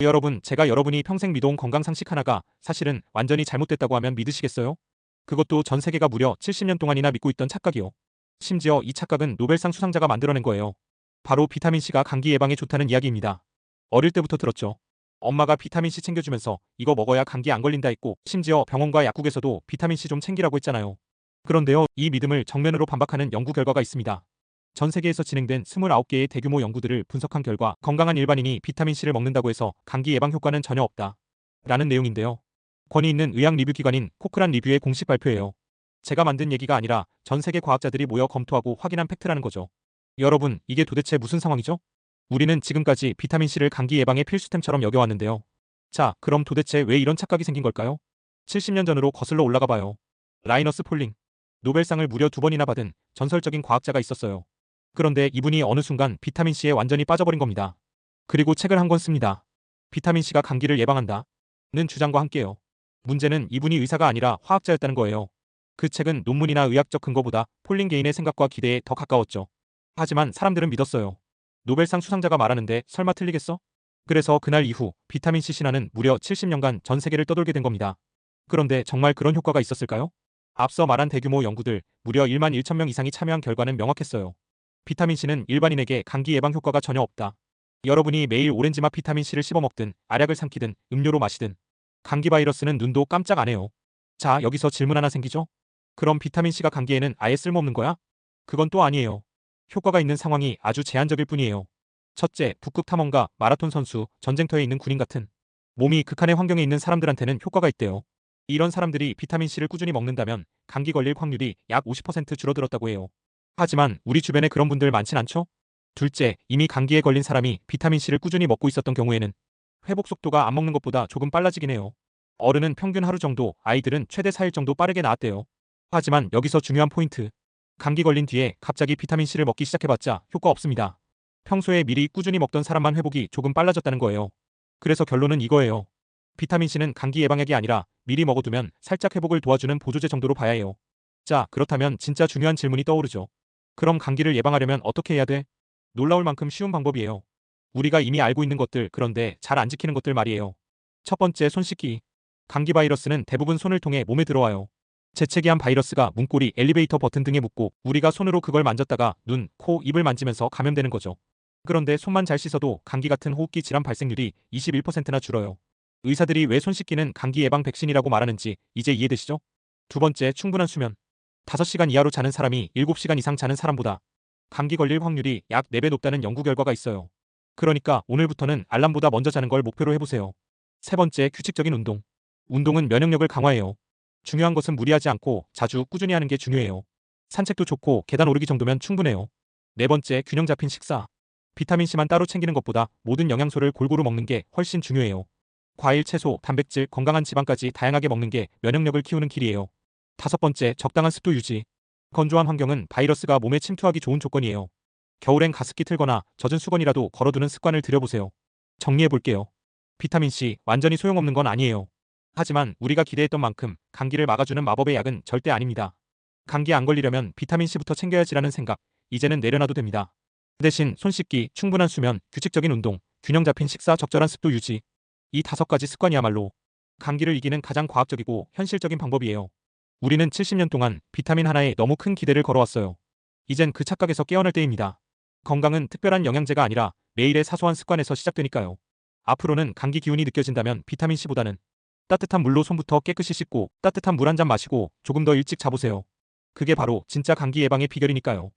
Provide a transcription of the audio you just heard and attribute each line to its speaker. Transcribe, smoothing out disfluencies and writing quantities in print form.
Speaker 1: 여러분, 제가 여러분이 평생 믿어온 건강 상식 하나가 사실은 완전히 잘못됐다고 하면 믿으시겠어요? 그것도 전 세계가 무려 70년 동안이나 믿고 있던 착각이요. 심지어 이 착각은 노벨상 수상자가 만들어낸 거예요. 바로 비타민C가 감기 예방에 좋다는 이야기입니다. 어릴 때부터 들었죠. 엄마가 비타민C 챙겨주면서 이거 먹어야 감기 안 걸린다 했고, 심지어 병원과 약국에서도 비타민C 좀 챙기라고 했잖아요. 그런데요, 이 믿음을 정면으로 반박하는 연구 결과가 있습니다. 전 세계에서 진행된 29개의 대규모 연구들을 분석한 결과 건강한 일반인이 비타민C를 먹는다고 해서 감기 예방 효과는 전혀 없다. 라는 내용인데요. 권위 있는 의학 리뷰 기관인 코크란 리뷰의 공식 발표예요. 제가 만든 얘기가 아니라 전 세계 과학자들이 모여 검토하고 확인한 팩트라는 거죠. 여러분, 이게 도대체 무슨 상황이죠? 우리는 지금까지 비타민C를 감기 예방의 필수템처럼 여겨왔는데요. 자, 그럼 도대체 왜 이런 착각이 생긴 걸까요? 70년 전으로 거슬러 올라가 봐요. 라이너스 폴링. 노벨상을 무려 2번이나 받은 전설적인 과학자가 있었어요. 그런데 이분이 어느 순간 비타민C에 완전히 빠져버린 겁니다. 그리고 책을 한 권 씁니다. 비타민C가 감기를 예방한다. 는 주장과 함께요. 문제는 이분이 의사가 아니라 화학자였다는 거예요. 그 책은 논문이나 의학적 근거보다 폴링 개인의 생각과 기대에 더 가까웠죠. 하지만 사람들은 믿었어요. 노벨상 수상자가 말하는데 설마 틀리겠어? 그래서 그날 이후 비타민C 신화는 무려 70년간 전 세계를 떠돌게 된 겁니다. 그런데 정말 그런 효과가 있었을까요? 앞서 말한 대규모 연구들 무려 1만 1천 명 이상이 참여한 결과는 명확했어요. 비타민C는 일반인에게 감기 예방 효과가 전혀 없다. 여러분이 매일 오렌지맛 비타민C를 씹어먹든 알약을 삼키든 음료로 마시든 감기 바이러스는 눈도 깜짝 안 해요. 자, 여기서 질문 하나 생기죠? 그럼 비타민C가 감기에는 아예 쓸모없는 거야? 그건 또 아니에요. 효과가 있는 상황이 아주 제한적일 뿐이에요. 첫째, 북극 탐험가, 마라톤 선수, 전쟁터에 있는 군인 같은 몸이 극한의 환경에 있는 사람들한테는 효과가 있대요. 이런 사람들이 비타민C를 꾸준히 먹는다면 감기 걸릴 확률이 약 50% 줄어들었다고 해요. 하지만 우리 주변에 그런 분들 많진 않죠? 둘째, 이미 감기에 걸린 사람이 비타민C를 꾸준히 먹고 있었던 경우에는 회복 속도가 안 먹는 것보다 조금 빨라지긴 해요. 어른은 평균 하루 정도, 아이들은 최대 4일 정도 빠르게 나았대요. 하지만 여기서 중요한 포인트. 감기 걸린 뒤에 갑자기 비타민C를 먹기 시작해봤자 효과 없습니다. 평소에 미리 꾸준히 먹던 사람만 회복이 조금 빨라졌다는 거예요. 그래서 결론은 이거예요. 비타민C는 감기 예방약이 아니라 미리 먹어두면 살짝 회복을 도와주는 보조제 정도로 봐야 해요. 자, 그렇다면 진짜 중요한 질문이 떠오르죠. 그럼 감기를 예방하려면 어떻게 해야 돼? 놀라울 만큼 쉬운 방법이에요. 우리가 이미 알고 있는 것들, 그런데 잘 안 지키는 것들 말이에요. 첫 번째, 손 씻기. 감기 바이러스는 대부분 손을 통해 몸에 들어와요. 재채기한 바이러스가 문고리, 엘리베이터 버튼 등에 묻고 우리가 손으로 그걸 만졌다가 눈, 코, 입을 만지면서 감염되는 거죠. 그런데 손만 잘 씻어도 감기 같은 호흡기 질환 발생률이 21%나 줄어요. 의사들이 왜 손 씻기는 감기 예방 백신이라고 말하는지 이제 이해되시죠? 두 번째, 충분한 수면. 5시간 이하로 자는 사람이 7시간 이상 자는 사람보다 감기 걸릴 확률이 약 4배 높다는 연구 결과가 있어요. 그러니까 오늘부터는 알람보다 먼저 자는 걸 목표로 해보세요. 세 번째, 규칙적인 운동. 운동은 면역력을 강화해요. 중요한 것은 무리하지 않고 자주 꾸준히 하는 게 중요해요. 산책도 좋고 계단 오르기 정도면 충분해요. 네 번째, 균형 잡힌 식사. 비타민C만 따로 챙기는 것보다 모든 영양소를 골고루 먹는 게 훨씬 중요해요. 과일, 채소, 단백질, 건강한 지방까지 다양하게 먹는 게 면역력을 키우는 길이에요. 다섯 번째, 적당한 습도 유지. 건조한 환경은 바이러스가 몸에 침투하기 좋은 조건이에요. 겨울엔 가습기 틀거나 젖은 수건이라도 걸어두는 습관을 들여보세요. 정리해볼게요. 비타민C 완전히 소용없는 건 아니에요. 하지만 우리가 기대했던 만큼 감기를 막아주는 마법의 약은 절대 아닙니다. 감기 안 걸리려면 비타민C부터 챙겨야지라는 생각, 이제는 내려놔도 됩니다. 대신 손 씻기, 충분한 수면, 규칙적인 운동, 균형 잡힌 식사, 적절한 습도 유지. 이 5가지 습관이야말로 감기를 이기는 가장 과학적이고 현실적인 방법이에요. 우리는 70년 동안 비타민 하나에 너무 큰 기대를 걸어왔어요. 이젠 그 착각에서 깨어날 때입니다. 건강은 특별한 영양제가 아니라 매일의 사소한 습관에서 시작되니까요. 앞으로는 감기 기운이 느껴진다면 비타민C보다는 따뜻한 물로 손부터 깨끗이 씻고 따뜻한 물 한 잔 마시고 조금 더 일찍 자보세요. 그게 바로 진짜 감기 예방의 비결이니까요.